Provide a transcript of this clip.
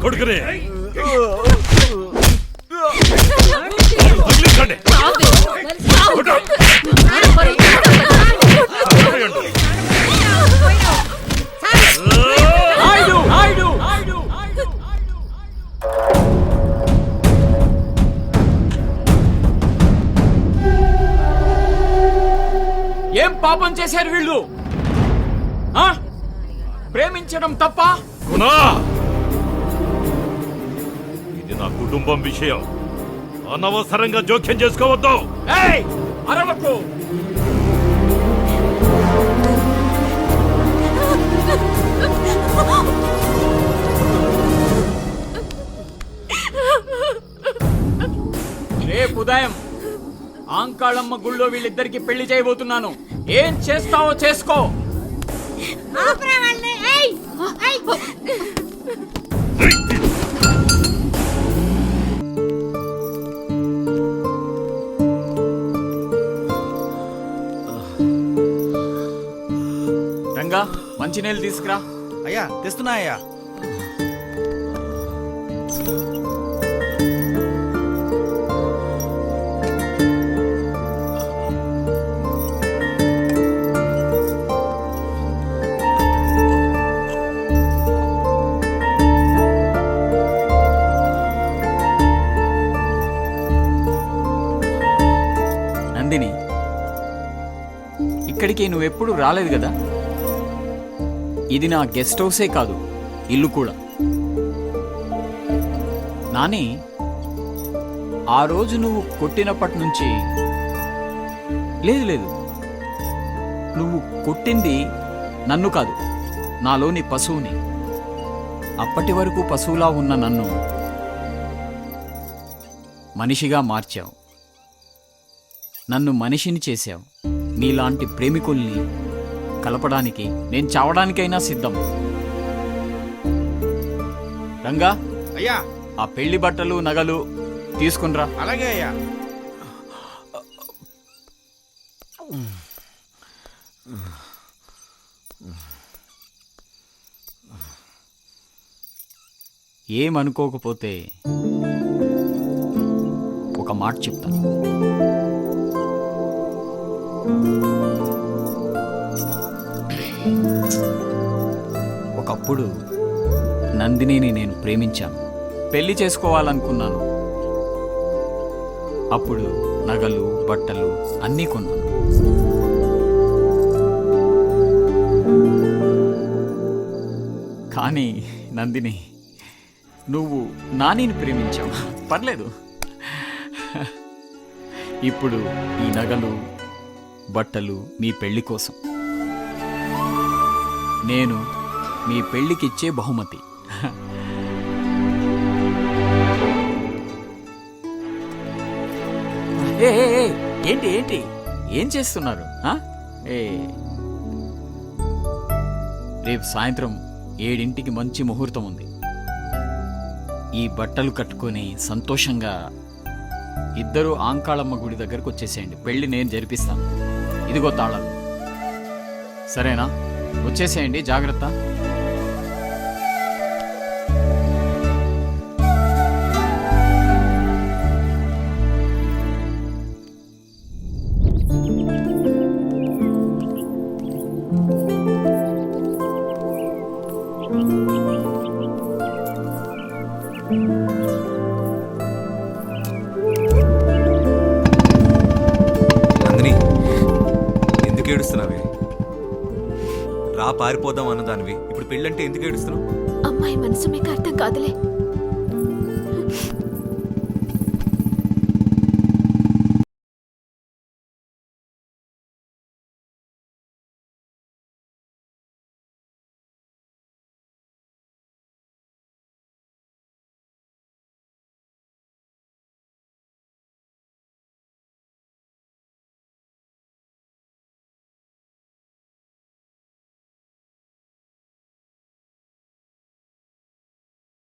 కొడుకునే ఏం పాపం చేశారు వీళ్ళు? ప్రేమించడం తప్ప? గునా, ఇది నా కుటుంబం విషయం. అనవసరంగా జోక్యం చేసుకోవద్దు. ఏయ్, అరవకు. రేపు ఉదయం ఆంకాళమ్మ గుళ్ళో వీళ్ళిద్దరికి పెళ్లి చేయబోతున్నాను. ఏం చేస్తావో చేసుకో. రంగా, మంచినీళ్ళు తీసుకురా. అయ్యా తెస్తున్నా అయ్యా. నందిని, ఇక్కడికి నువ్వెప్పుడు రాలేదు కదా. ఇది నా గెస్ట్ హౌసే కాదు, ఇల్లు కూడా. నాని, ఆ రోజు నువ్వు కొట్టినప్పటి నుంచి లేదు, నువ్వు కొట్టింది నన్ను కాదు, నాలోని పశువుని. అప్పటి వరకు పశువులా ఉన్న నన్ను మనిషిగా మార్చావు. నన్ను మనిషిని చేశావు. నీలాంటి ప్రేమికుల్ని కలపడానికి నేను చావడానికైనా సిద్ధం. రంగా, అయ్యా ఆ పెళ్లి బట్టలు నగలు తీసుకునిరా. అలాగే అయ్యా. ఏమనుకోకపోతే ఒక మాట చెప్తాను. ఒకప్పుడు నందినిని నేను ప్రేమించాను, పెళ్లి చేసుకోవాలనుకున్నాను. అప్పుడు నగలు బట్టలు అన్నీ కొన్నాను. కానీ నందిని, నువ్వు నానిని ప్రేమించావు. పర్లేదు. ఇప్పుడు ఈ నగలు బట్టలు మీ పెళ్లి కోసం, నేను మీ పెళ్లికిచ్చే బహుమతి. ఏంటి ఏంటి ఏం చేస్తున్నారు? రేపు సాయంత్రం 7 మంచి ముహూర్తం ఉంది. ఈ బట్టలు కట్టుకొని సంతోషంగా ఇద్దరు ఆంకాళమ్మ గుడి దగ్గరకు వచ్చేసేయండి. పెళ్లి నేను జరిపిస్తాను. ఇదిగో తాళాలు. సరేనా? వచ్చేసేయండి, జాగ్రత్త. ఏడుస్తున్నావే? రా, పారిపోదాం అన్నదానివి ఇప్పుడు పెళ్ళంటే ఎందుకు ఏడుస్తున్నావు? అమ్మాయి మనసు మీకు అర్థం కాదులే.